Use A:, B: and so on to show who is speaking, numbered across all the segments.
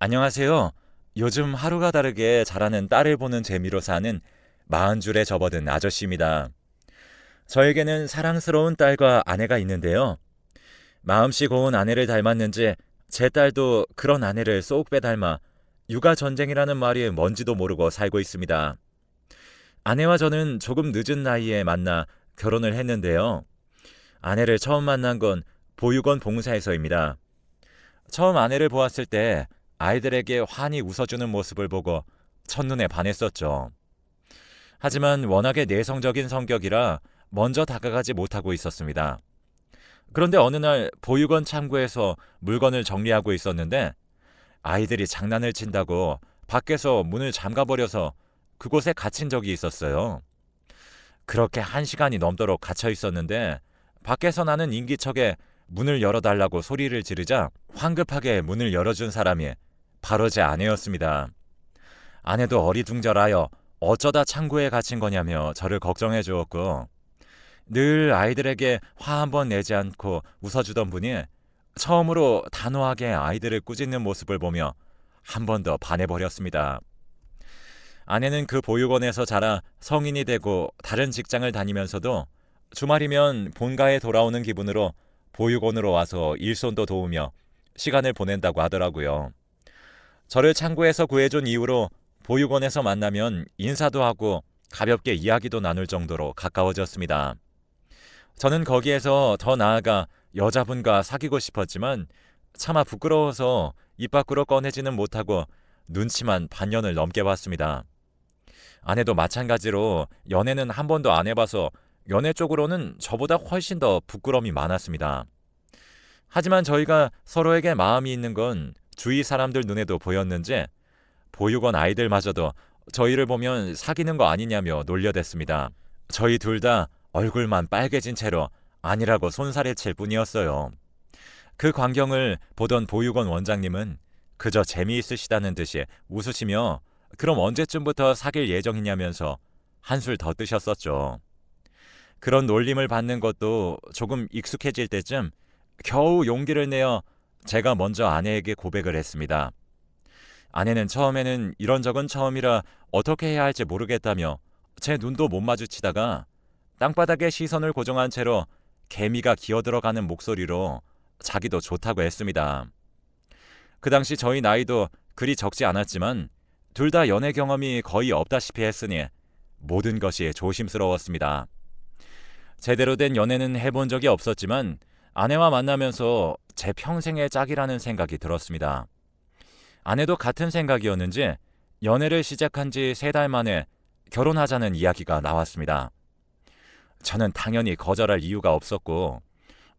A: 안녕하세요. 요즘 하루가 다르게 자라는 딸을 보는 재미로 사는 40줄에 접어든 아저씨입니다. 저에게는 사랑스러운 딸과 아내가 있는데요. 마음씨 고운 아내를 닮았는지 제 딸도 그런 아내를 쏙 빼닮아 육아 전쟁이라는 말이 뭔지도 모르고 살고 있습니다. 아내와 저는 조금 늦은 나이에 만나 결혼을 했는데요. 아내를 처음 만난 건 보육원 봉사에서입니다. 처음 아내를 보았을 때 아이들에게 환히 웃어주는 모습을 보고 첫눈에 반했었죠. 하지만 워낙에 내성적인 성격이라 먼저 다가가지 못하고 있었습니다. 그런데 어느 날 보육원 창구에서 물건을 정리하고 있었는데 아이들이 장난을 친다고 밖에서 문을 잠가버려서 그곳에 갇힌 적이 있었어요. 그렇게 1시간이 넘도록 갇혀 있었는데 밖에서 나는 인기척에 문을 열어달라고 소리를 지르자 황급하게 문을 열어준 사람이 바로 제 아내였습니다. 아내도 어리둥절하여 어쩌다 창고에 갇힌 거냐며 저를 걱정해 주었고 늘 아이들에게 화 한 번 내지 않고 웃어주던 분이 처음으로 단호하게 아이들을 꾸짖는 모습을 보며 한 번 더 반해버렸습니다. 아내는 그 보육원에서 자라 성인이 되고 다른 직장을 다니면서도 주말이면 본가에 돌아오는 기분으로 보육원으로 와서 일손도 도우며 시간을 보낸다고 하더라고요. 저를 창고에서 구해준 이후로 보육원에서 만나면 인사도 하고 가볍게 이야기도 나눌 정도로 가까워졌습니다. 저는 거기에서 더 나아가 여자분과 사귀고 싶었지만 차마 부끄러워서 입 밖으로 꺼내지는 못하고 눈치만 반년을 넘게 봤습니다. 아내도 마찬가지로 연애는 한 번도 안 해봐서 연애 쪽으로는 저보다 훨씬 더 부끄러움이 많았습니다. 하지만 저희가 서로에게 마음이 있는 건 주위 사람들 눈에도 보였는지 보육원 아이들마저도 저희를 보면 사귀는 거 아니냐며 놀려댔습니다. 저희 둘 다 얼굴만 빨개진 채로 아니라고 손살을 칠 뿐이었어요. 그 광경을 보던 보육원 원장님은 그저 재미있으시다는 듯이 웃으시며 그럼 언제쯤부터 사귈 예정이냐면서 한술 더 뜨셨었죠. 그런 놀림을 받는 것도 조금 익숙해질 때쯤 겨우 용기를 내어 제가 먼저 아내에게 고백을 했습니다. 아내는 처음에는 이런 적은 처음이라 어떻게 해야 할지 모르겠다며 제 눈도 못 마주치다가 땅바닥에 시선을 고정한 채로 개미가 기어들어가는 목소리로 자기도 좋다고 했습니다. 그 당시 저희 나이도 그리 적지 않았지만 둘 다 연애 경험이 거의 없다시피 했으니 모든 것이 조심스러웠습니다. 제대로 된 연애는 해본 적이 없었지만 아내와 만나면서 제 평생의 짝이라는 생각이 들었습니다. 아내도 같은 생각이었는지 연애를 시작한 지 3달 만에 결혼하자는 이야기가 나왔습니다. 저는 당연히 거절할 이유가 없었고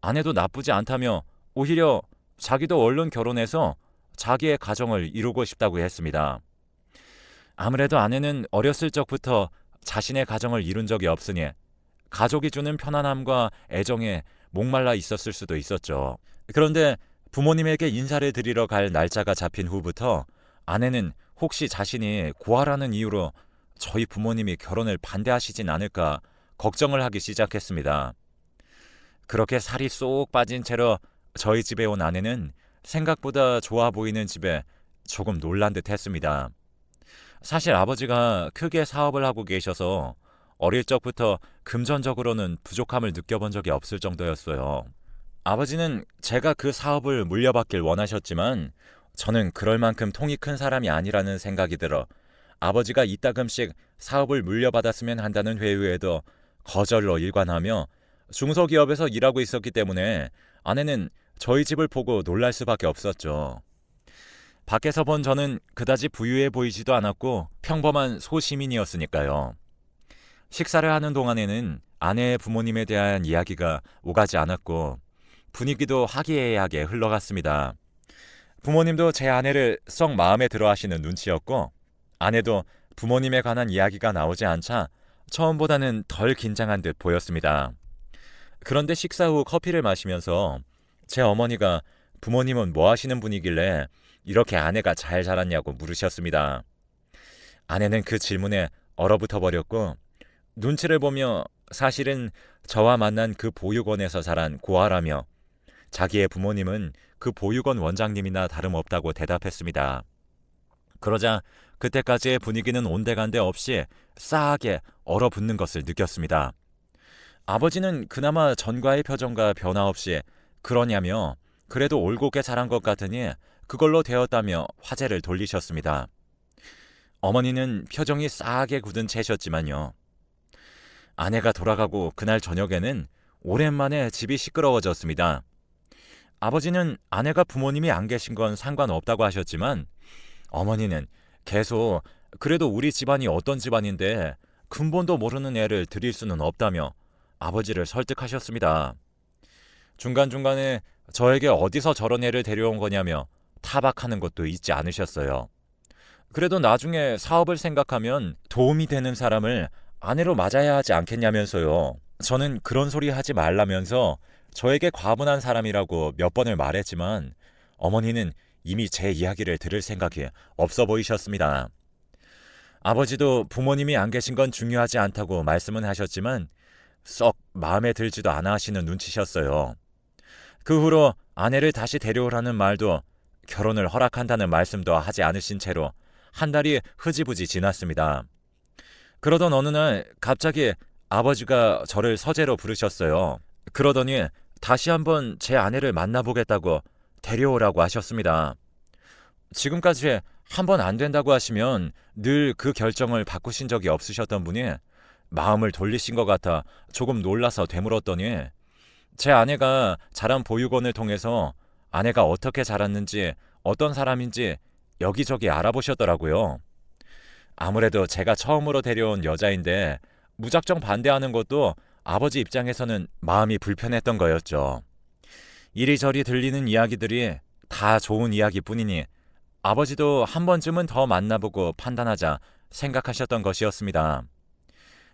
A: 아내도 나쁘지 않다며 오히려 자기도 얼른 결혼해서 자기의 가정을 이루고 싶다고 했습니다. 아무래도 아내는 어렸을 적부터 자신의 가정을 이룬 적이 없으니 가족이 주는 편안함과 애정에 목말라 있었을 수도 있었죠. 그런데 부모님에게 인사를 드리러 갈 날짜가 잡힌 후부터 아내는 혹시 자신이 고아라는 이유로 저희 부모님이 결혼을 반대하시진 않을까 걱정을 하기 시작했습니다. 그렇게 살이 쏙 빠진 채로 저희 집에 온 아내는 생각보다 좋아 보이는 집에 조금 놀란 듯 했습니다. 사실 아버지가 크게 사업을 하고 계셔서 어릴 적부터 금전적으로는 부족함을 느껴본 적이 없을 정도였어요. 아버지는 제가 그 사업을 물려받길 원하셨지만 저는 그럴 만큼 통이 큰 사람이 아니라는 생각이 들어 아버지가 이따금씩 사업을 물려받았으면 한다는 회유에도 거절로 일관하며 중소기업에서 일하고 있었기 때문에 아내는 저희 집을 보고 놀랄 수밖에 없었죠. 밖에서 본 저는 그다지 부유해 보이지도 않았고 평범한 소시민이었으니까요. 식사를 하는 동안에는 아내의 부모님에 대한 이야기가 오가지 않았고 분위기도 화기애애하게 흘러갔습니다. 부모님도 제 아내를 썩 마음에 들어 하시는 눈치였고 아내도 부모님에 관한 이야기가 나오지 않자 처음보다는 덜 긴장한 듯 보였습니다. 그런데 식사 후 커피를 마시면서 제 어머니가 부모님은 뭐 하시는 분이길래 이렇게 아내가 잘 자랐냐고 물으셨습니다. 아내는 그 질문에 얼어붙어 버렸고 눈치를 보며 사실은 저와 만난 그 보육원에서 자란 고아라며 자기의 부모님은 그 보육원 원장님이나 다름없다고 대답했습니다. 그러자 그때까지의 분위기는 온데간데 없이 싸하게 얼어붙는 것을 느꼈습니다. 아버지는 그나마 전과의 표정과 변화 없이 그러냐며 그래도 올곧게 자란 것 같으니 그걸로 되었다며 화제를 돌리셨습니다. 어머니는 표정이 싸하게 굳은 채셨지만요. 아내가 돌아가고 그날 저녁에는 오랜만에 집이 시끄러워졌습니다. 아버지는 아내가 부모님이 안 계신 건 상관없다고 하셨지만 어머니는 계속 그래도 우리 집안이 어떤 집안인데 근본도 모르는 애를 들일 수는 없다며 아버지를 설득하셨습니다. 중간중간에 저에게 어디서 저런 애를 데려온 거냐며 타박하는 것도 잊지 않으셨어요. 그래도 나중에 사업을 생각하면 도움이 되는 사람을 아내로 맞아야 하지 않겠냐면서요. 저는 그런 소리 하지 말라면서 저에게 과분한 사람이라고 몇 번을 말했지만 어머니는 이미 제 이야기를 들을 생각이 없어 보이셨습니다. 아버지도 부모님이 안 계신 건 중요하지 않다고 말씀은 하셨지만 썩 마음에 들지도 않아 하시는 눈치셨어요. 그 후로 아내를 다시 데려오라는 말도 결혼을 허락한다는 말씀도 하지 않으신 채로 한 달이 흐지부지 지났습니다. 그러던 어느 날 갑자기 아버지가 저를 서재로 부르셨어요. 그러더니 다시 한번 제 아내를 만나보겠다고 데려오라고 하셨습니다. 지금까지 한 번 안 된다고 하시면 늘 그 결정을 바꾸신 적이 없으셨던 분이 마음을 돌리신 것 같아 조금 놀라서 되물었더니 제 아내가 자란 보육원을 통해서 아내가 어떻게 자랐는지 어떤 사람인지 여기저기 알아보셨더라고요. 아무래도 제가 처음으로 데려온 여자인데 무작정 반대하는 것도 아버지 입장에서는 마음이 불편했던 거였죠. 이리저리 들리는 이야기들이 다 좋은 이야기뿐이니 아버지도 한 번쯤은 더 만나보고 판단하자 생각하셨던 것이었습니다.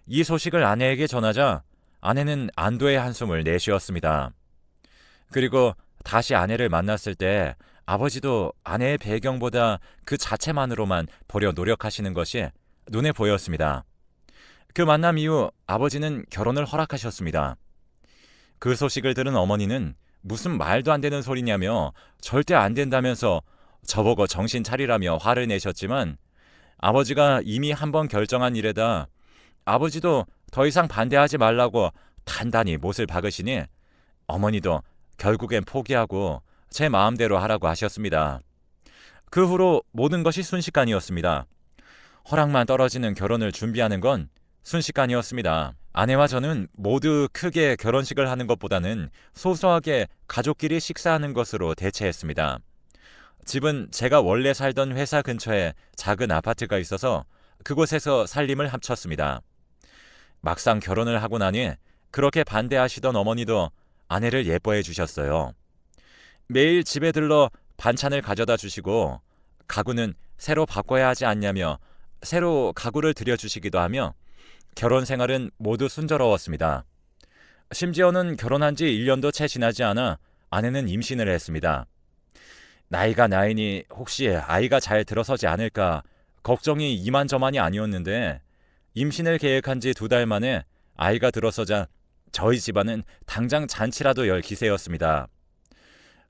A: 이 소식을 아내에게 전하자 아내는 안도의 한숨을 내쉬었습니다. 그리고 다시 아내를 만났을 때 아버지도 아내의 배경보다 그 자체만으로만 보려 노력하시는 것이 눈에 보였습니다. 그 만남 이후 아버지는 결혼을 허락하셨습니다. 그 소식을 들은 어머니는 무슨 말도 안 되는 소리냐며 절대 안 된다면서 저보고 정신 차리라며 화를 내셨지만 아버지가 이미 한번 결정한 일에다 아버지도 더 이상 반대하지 말라고 단단히 못을 박으시니 어머니도 결국엔 포기하고 제 마음대로 하라고 하셨습니다. 그 후로 모든 것이 순식간이었습니다. 허락만 떨어지는 결혼을 준비하는 건 순식간이었습니다. 아내와 저는 모두 크게 결혼식을 하는 것보다는 소소하게 가족끼리 식사하는 것으로 대체했습니다. 집은 제가 원래 살던 회사 근처에 작은 아파트가 있어서 그곳에서 살림을 합쳤습니다. 막상 결혼을 하고 나니 그렇게 반대하시던 어머니도 아내를 예뻐해 주셨어요. 매일 집에 들러 반찬을 가져다 주시고 가구는 새로 바꿔야 하지 않냐며 새로 가구를 들여주시기도 하며 결혼 생활은 모두 순조로웠습니다. 심지어는 결혼한 지 1년도 채 지나지 않아 아내는 임신을 했습니다. 나이가 나이니 혹시 아이가 잘 들어서지 않을까 걱정이 이만저만이 아니었는데 임신을 계획한 지 2달 만에 아이가 들어서자 저희 집안은 당장 잔치라도 열 기세였습니다.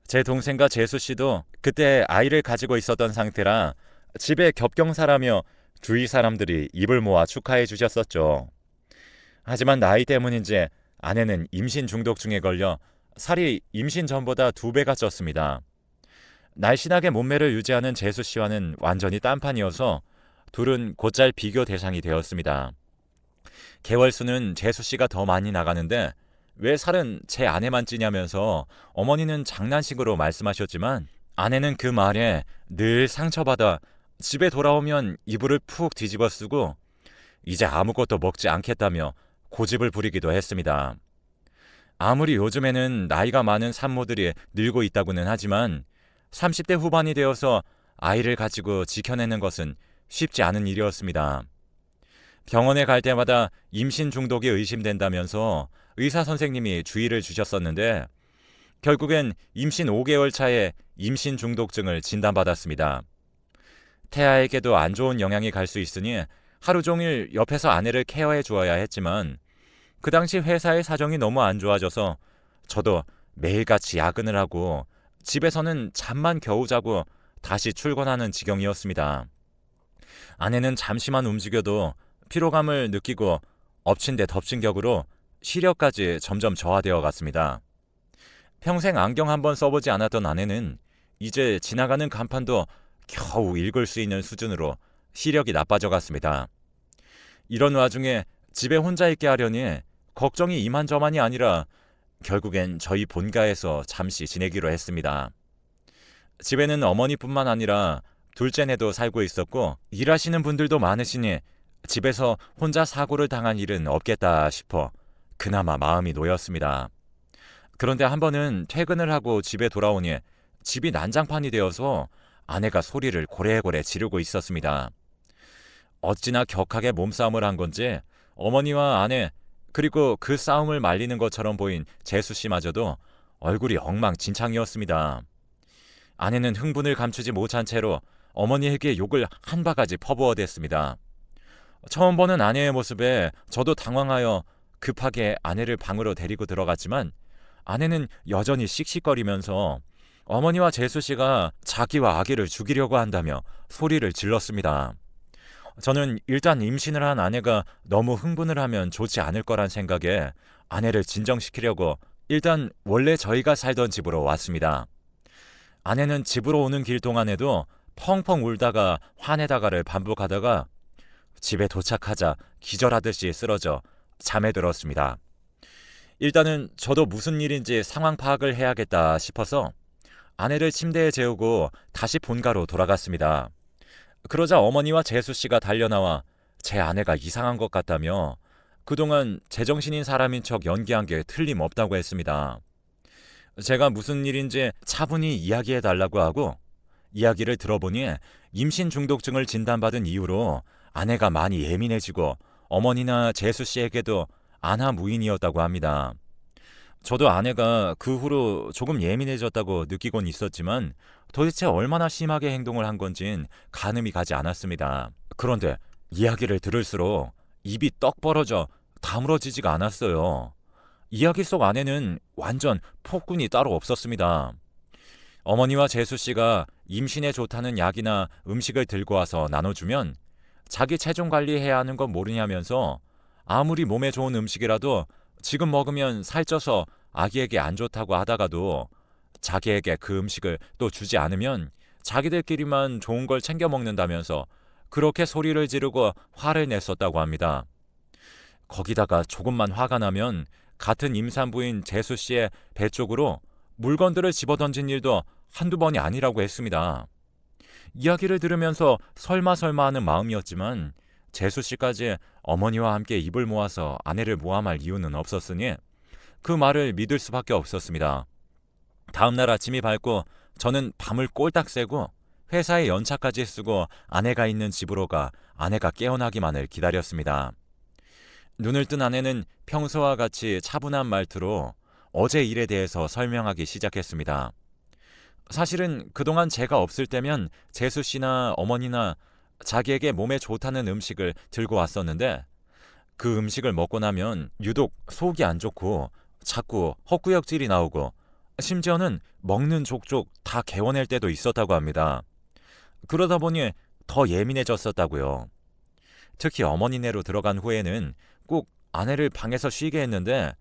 A: 제 동생과 재수 씨도 그때 아이를 가지고 있었던 상태라 집에 겹경사라며 주위 사람들이 입을 모아 축하해 주셨었죠. 하지만 나이 때문인지 아내는 임신 중독증에 걸려 살이 임신 전보다 2배가 쪘습니다. 날씬하게 몸매를 유지하는 재수 씨와는 완전히 딴판이어서 둘은 곧잘 비교 대상이 되었습니다. 개월수는 재수 씨가 더 많이 나가는데 왜 살은 제 아내만 찌냐면서 어머니는 장난식으로 말씀하셨지만 아내는 그 말에 늘 상처받아 집에 돌아오면 이불을 푹 뒤집어 쓰고 이제 아무것도 먹지 않겠다며 고집을 부리기도 했습니다. 아무리 요즘에는 나이가 많은 산모들이 늘고 있다고는 하지만 30대 후반이 되어서 아이를 가지고 지켜내는 것은 쉽지 않은 일이었습니다. 병원에 갈 때마다 임신 중독이 의심된다면서 의사 선생님이 주의를 주셨었는데 결국엔 임신 5개월 차에 임신 중독증을 진단받았습니다. 태아에게도 안 좋은 영향이 갈 수 있으니 하루 종일 옆에서 아내를 케어해 주어야 했지만 그 당시 회사의 사정이 너무 안 좋아져서 저도 매일같이 야근을 하고 집에서는 잠만 겨우 자고 다시 출근하는 지경이었습니다. 아내는 잠시만 움직여도 피로감을 느끼고 엎친 데 덮친 격으로 시력까지 점점 저하되어 갔습니다. 평생 안경 한번 써보지 않았던 아내는 이제 지나가는 간판도 겨우 읽을 수 있는 수준으로 시력이 나빠져 갔습니다. 이런 와중에 집에 혼자 있게 하려니 걱정이 이만저만이 아니라 결국엔 저희 본가에서 잠시 지내기로 했습니다. 집에는 어머니뿐만 아니라 둘째네도 살고 있었고 일하시는 분들도 많으시니 집에서 혼자 사고를 당한 일은 없겠다 싶어 그나마 마음이 놓였습니다. 그런데 한 번은 퇴근을 하고 집에 돌아오니 집이 난장판이 되어서 아내가 소리를 고래고래 지르고 있었습니다. 어찌나 격하게 몸싸움을 한 건지 어머니와 아내 그리고 그 싸움을 말리는 것처럼 보인 재수 씨마저도 얼굴이 엉망진창이었습니다. 아내는 흥분을 감추지 못한 채로 어머니에게 욕을 한 바가지 퍼부어댔습니다. 처음 보는 아내의 모습에 저도 당황하여 급하게 아내를 방으로 데리고 들어갔지만 아내는 여전히 씩씩거리면서 어머니와 재수 씨가 자기와 아기를 죽이려고 한다며 소리를 질렀습니다. 저는 일단 임신을 한 아내가 너무 흥분을 하면 좋지 않을 거란 생각에 아내를 진정시키려고 일단 원래 저희가 살던 집으로 왔습니다. 아내는 집으로 오는 길 동안에도 펑펑 울다가 화내다가를 반복하다가 집에 도착하자 기절하듯이 쓰러져 잠에 들었습니다. 일단은 저도 무슨 일인지 상황 파악을 해야겠다 싶어서 아내를 침대에 재우고 다시 본가로 돌아갔습니다. 그러자 어머니와 재수 씨가 달려나와 제 아내가 이상한 것 같다며 그동안 제정신인 사람인 척 연기한 게 틀림없다고 했습니다. 제가 무슨 일인지 차분히 이야기해 달라고 하고 이야기를 들어보니 임신 중독증을 진단받은 이후로 아내가 많이 예민해지고 어머니나 재수 씨에게도 안하무인이었다고 합니다. 저도 아내가 그 후로 조금 예민해졌다고 느끼곤 있었지만 도대체 얼마나 심하게 행동을 한 건진 가늠이 가지 않았습니다. 그런데 이야기를 들을수록 입이 떡 벌어져 다물어지지가 않았어요. 이야기 속 아내는 완전 폭군이 따로 없었습니다. 어머니와 재수 씨가 임신에 좋다는 약이나 음식을 들고 와서 나눠주면 자기 체중 관리해야 하는 건 모르냐면서 아무리 몸에 좋은 음식이라도 지금 먹으면 살쪄서 아기에게 안 좋다고 하다가도 자기에게 그 음식을 또 주지 않으면 자기들끼리만 좋은 걸 챙겨 먹는다면서 그렇게 소리를 지르고 화를 냈었다고 합니다. 거기다가 조금만 화가 나면 같은 임산부인 재수 씨의 배 쪽으로 물건들을 집어던진 일도 한두 번이 아니라고 했습니다. 이야기를 들으면서 설마 하는 마음이었지만 재수 씨까지 어머니와 함께 입을 모아서 아내를 모함할 이유는 없었으니 그 말을 믿을 수밖에 없었습니다. 다음날 아침이 밝고 저는 밤을 꼴딱 새고 회사에 연차까지 쓰고 아내가 있는 집으로 가 아내가 깨어나기만을 기다렸습니다. 눈을 뜬 아내는 평소와 같이 차분한 말투로 어제 일에 대해서 설명하기 시작했습니다. 사실은 그동안 제가 없을 때면 재수 씨나 어머니나 자기에게 몸에 좋다는 음식을 들고 왔었는데 그 음식을 먹고 나면 유독 속이 안 좋고 자꾸 헛구역질이 나오고 심지어는 먹는 족족 다 개워낼 때도 있었다고 합니다. 그러다 보니 더 예민해졌었다고요. 특히 어머니네로 들어간 후에는 꼭 아내를 방에서 쉬게 했는데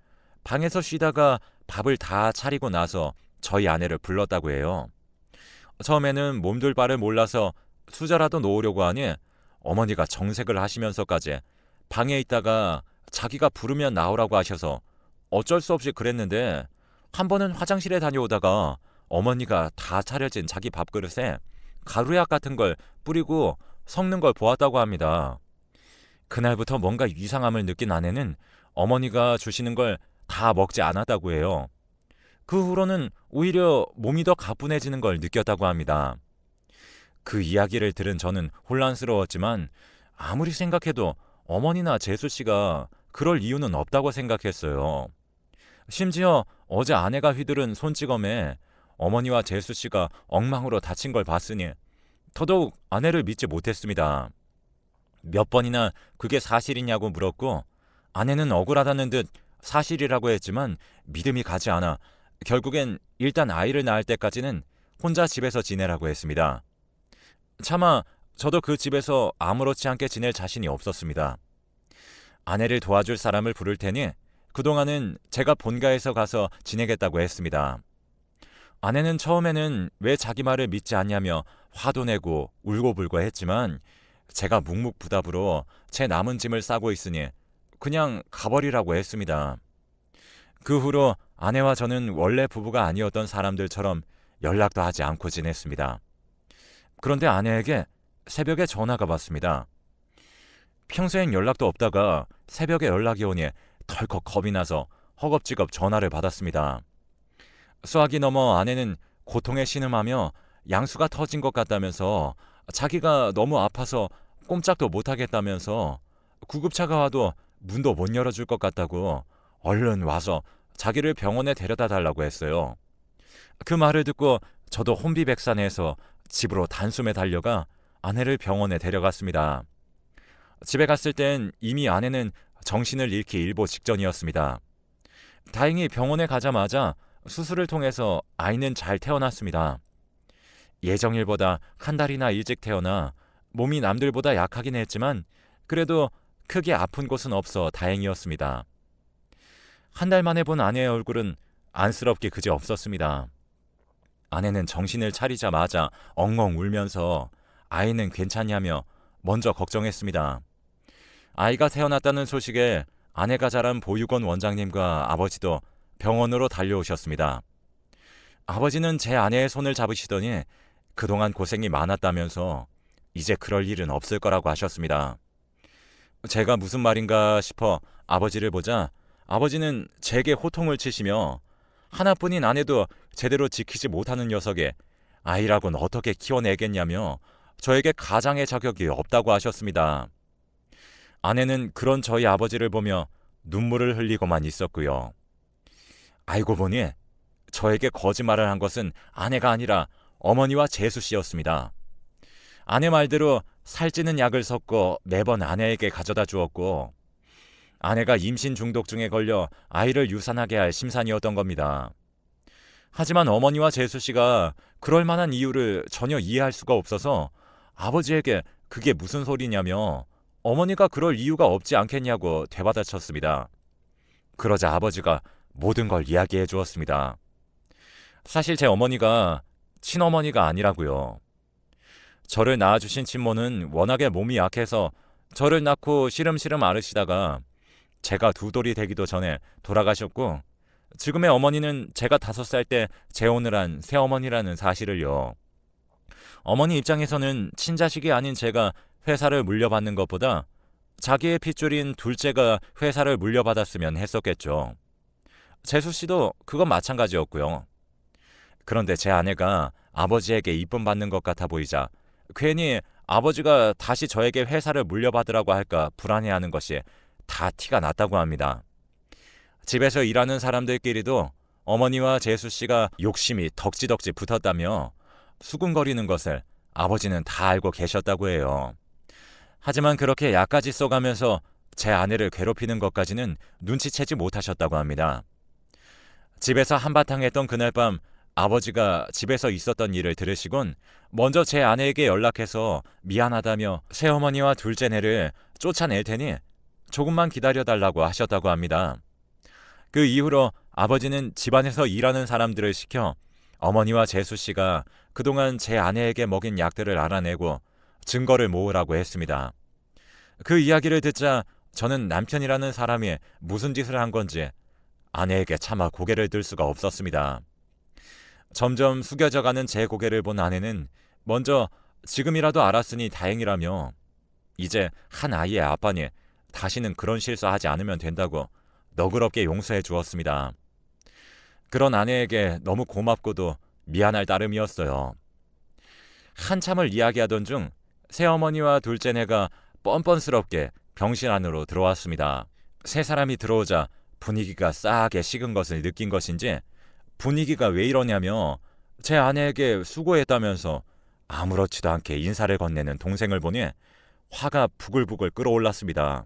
A: 방에서 쉬다가 밥을 다 차리고 나서 저희 아내를 불렀다고 해요. 처음에는 몸둘 바를 몰라서 수저라도 놓으려고 하니 어머니가 정색을 하시면서까지 방에 있다가 자기가 부르면 나오라고 하셔서 어쩔 수 없이 그랬는데 한 번은 화장실에 다녀오다가 어머니가 다 차려진 자기 밥그릇에 가루약 같은 걸 뿌리고 섞는 걸 보았다고 합니다. 그날부터 뭔가 이상함을 느낀 아내는 어머니가 주시는 걸 다 먹지 않았다고 해요. 그 후로는 오히려 몸이 더 가뿐해지는 걸 느꼈다고 합니다. 그 이야기를 들은 저는 혼란스러웠지만 아무리 생각해도 어머니나 재수 씨가 그럴 이유는 없다고 생각했어요. 심지어 어제 아내가 휘두른 손찌검에 어머니와 재수 씨가 엉망으로 다친 걸 봤으니 더더욱 아내를 믿지 못했습니다. 몇 번이나 그게 사실이냐고 물었고 아내는 억울하다는 듯 사실이라고 했지만 믿음이 가지 않아 결국엔 일단 아이를 낳을 때까지는 혼자 집에서 지내라고 했습니다. 차마 저도 그 집에서 아무렇지 않게 지낼 자신이 없었습니다. 아내를 도와줄 사람을 부를 테니 그동안은 제가 본가에서 가서 지내겠다고 했습니다. 아내는 처음에는 왜 자기 말을 믿지 않냐며 화도 내고 울고불고 했지만 제가 묵묵부답으로 제 남은 짐을 싸고 있으니 그냥 가버리라고 했습니다. 그 후로 아내와 저는 원래 부부가 아니었던 사람들처럼 연락도 하지 않고 지냈습니다. 그런데 아내에게 새벽에 전화가 왔습니다. 평소엔 연락도 없다가 새벽에 연락이 오니 덜컥 겁이 나서 허겁지겁 전화를 받았습니다. 수학이 넘어 아내는 고통에 신음하며 양수가 터진 것 같다면서 자기가 너무 아파서 꼼짝도 못하겠다면서 구급차가 와도 문도 못 열어줄 것 같다고 얼른 와서 자기를 병원에 데려다 달라고 했어요. 그 말을 듣고 저도 혼비백산해서 집으로 단숨에 달려가 아내를 병원에 데려갔습니다. 집에 갔을 땐 이미 아내는 정신을 잃기 일보 직전이었습니다. 다행히 병원에 가자마자 수술을 통해서 아이는 잘 태어났습니다. 예정일보다 한 달이나 일찍 태어나 몸이 남들보다 약하긴 했지만 그래도 크게 아픈 곳은 없어 다행이었습니다. 한 달 만에 본 아내의 얼굴은 안쓰럽기 그지 없었습니다. 아내는 정신을 차리자마자 엉엉 울면서 아이는 괜찮냐며 먼저 걱정했습니다. 아이가 태어났다는 소식에 아내가 자란 보육원 원장님과 아버지도 병원으로 달려오셨습니다. 아버지는 제 아내의 손을 잡으시더니 그동안 고생이 많았다면서 이제 그럴 일은 없을 거라고 하셨습니다. 제가 무슨 말인가 싶어 아버지를 보자 아버지는 제게 호통을 치시며 하나뿐인 아내도 제대로 지키지 못하는 녀석에 아이라고는 어떻게 키워내겠냐며 저에게 가장의 자격이 없다고 하셨습니다. 아내는 그런 저희 아버지를 보며 눈물을 흘리고만 있었고요. 알고 보니 저에게 거짓말을 한 것은 아내가 아니라 어머니와 재수 씨였습니다. 아내 말대로 살찌는 약을 섞어 매번 아내에게 가져다 주었고 아내가 임신 중독증에 걸려 아이를 유산하게 할 심산이었던 겁니다. 하지만 어머니와 재수 씨가 그럴 만한 이유를 전혀 이해할 수가 없어서 아버지에게 그게 무슨 소리냐며 어머니가 그럴 이유가 없지 않겠냐고 되받아쳤습니다. 그러자 아버지가 모든 걸 이야기해 주었습니다. 사실 제 어머니가 친어머니가 아니라고요. 저를 낳아주신 친모는 워낙에 몸이 약해서 저를 낳고 시름시름 앓으시다가 제가 두 돌이 되기도 전에 돌아가셨고 지금의 어머니는 제가 5살 때 재혼을 한 새어머니라는 사실을요. 어머니 입장에서는 친자식이 아닌 제가 회사를 물려받는 것보다 자기의 핏줄인 둘째가 회사를 물려받았으면 했었겠죠. 재수 씨도 그건 마찬가지였고요. 그런데 제 아내가 아버지에게 이쁨 받는 것 같아 보이자 괜히 아버지가 다시 저에게 회사를 물려받으라고 할까 불안해하는 것이 다 티가 났다고 합니다. 집에서 일하는 사람들끼리도 어머니와 재수 씨가 욕심이 덕지덕지 붙었다며 수군거리는 것을 아버지는 다 알고 계셨다고 해요. 하지만 그렇게 약까지 써가면서 제 아내를 괴롭히는 것까지는 눈치채지 못하셨다고 합니다. 집에서 한바탕 했던 그날 밤 아버지가 집에서 있었던 일을 들으시곤 먼저 제 아내에게 연락해서 미안하다며 새어머니와 둘째네를 쫓아낼 테니 조금만 기다려달라고 하셨다고 합니다. 그 이후로 아버지는 집안에서 일하는 사람들을 시켜 어머니와 재수 씨가 그동안 제 아내에게 먹인 약들을 알아내고 증거를 모으라고 했습니다. 그 이야기를 듣자 저는 남편이라는 사람이 무슨 짓을 한 건지 아내에게 차마 고개를 들 수가 없었습니다. 점점 숙여져가는 제 고개를 본 아내는 먼저 지금이라도 알았으니 다행이라며 이제 한 아이의 아빠니 다시는 그런 실수하지 않으면 된다고 너그럽게 용서해 주었습니다. 그런 아내에게 너무 고맙고도 미안할 따름이었어요. 한참을 이야기하던 중 새어머니와 둘째네가 뻔뻔스럽게 병실 안으로 들어왔습니다. 세 사람이 들어오자 분위기가 싸하게 식은 것을 느낀 것인지 분위기가 왜 이러냐며 제 아내에게 수고했다면서 아무렇지도 않게 인사를 건네는 동생을 보니 화가 부글부글 끓어올랐습니다.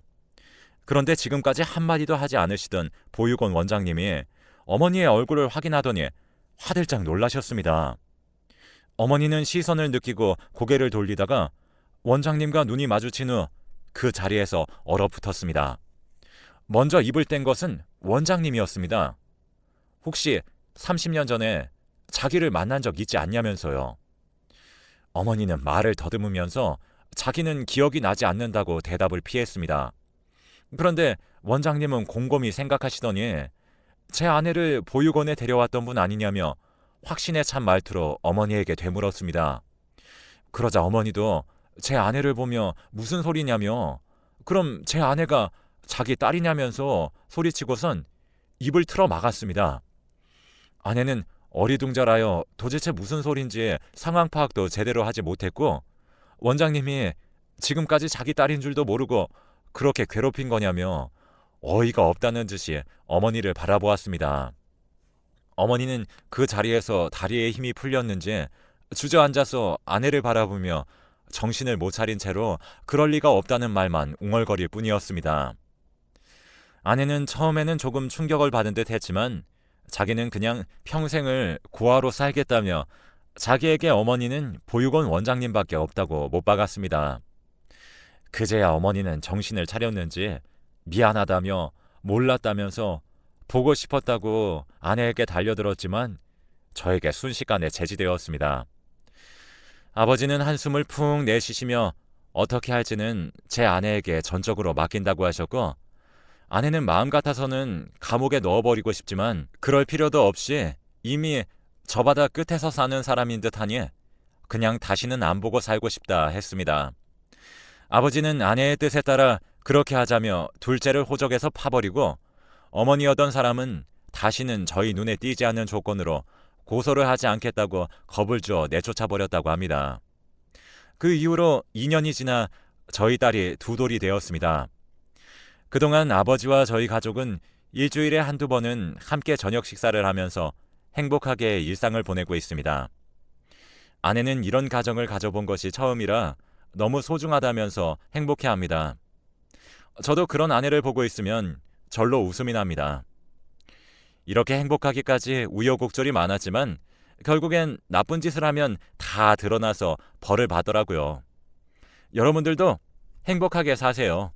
A: 그런데 지금까지 한마디도 하지 않으시던 보육원 원장님이 어머니의 얼굴을 확인하더니 화들짝 놀라셨습니다. 어머니는 시선을 느끼고 고개를 돌리다가 원장님과 눈이 마주친 후 그 자리에서 얼어붙었습니다. 먼저 입을 뗀 것은 원장님이었습니다. 혹시 30년 전에 자기를 만난 적 있지 않냐면서요. 어머니는 말을 더듬으면서 자기는 기억이 나지 않는다고 대답을 피했습니다. 그런데 원장님은 곰곰이 생각하시더니 제 아내를 보육원에 데려왔던 분 아니냐며 확신에 찬 말투로 어머니에게 되물었습니다. 그러자 어머니도 제 아내를 보며 무슨 소리냐며 그럼 제 아내가 자기 딸이냐면서 소리치고선 입을 틀어 막았습니다. 아내는 어리둥절하여 도대체 무슨 소린지 상황 파악도 제대로 하지 못했고 원장님이 지금까지 자기 딸인 줄도 모르고 그렇게 괴롭힌 거냐며 어이가 없다는 듯이 어머니를 바라보았습니다. 어머니는 그 자리에서 다리에 힘이 풀렸는지 주저앉아서 아내를 바라보며 정신을 못 차린 채로 그럴 리가 없다는 말만 웅얼거릴 뿐이었습니다. 아내는 처음에는 조금 충격을 받은 듯 했지만 자기는 그냥 평생을 고아로 살겠다며 자기에게 어머니는 보육원 원장님밖에 없다고 못 박았습니다. 그제야 어머니는 정신을 차렸는지 미안하다며 몰랐다면서 보고 싶었다고 아내에게 달려들었지만 저에게 순식간에 제지되었습니다. 아버지는 한숨을 푹 내쉬시며 어떻게 할지는 제 아내에게 전적으로 맡긴다고 하셨고 아내는 마음 같아서는 감옥에 넣어버리고 싶지만 그럴 필요도 없이 이미 저 바다 끝에서 사는 사람인 듯하니 그냥 다시는 안 보고 살고 싶다 했습니다. 아버지는 아내의 뜻에 따라 그렇게 하자며 둘째를 호적에서 파버리고 어머니였던 사람은 다시는 저희 눈에 띄지 않는 조건으로 고소를 하지 않겠다고 겁을 주어 내쫓아버렸다고 합니다. 그 이후로 2년이 지나 저희 딸이 두 돌이 되었습니다. 그동안 아버지와 저희 가족은 일주일에 한두 번은 함께 저녁 식사를 하면서 행복하게 일상을 보내고 있습니다. 아내는 이런 가정을 가져본 것이 처음이라 너무 소중하다면서 행복해합니다. 저도 그런 아내를 보고 있으면 절로 웃음이 납니다. 이렇게 행복하기까지 우여곡절이 많았지만 결국엔 나쁜 짓을 하면 다 드러나서 벌을 받더라고요. 여러분들도 행복하게 사세요.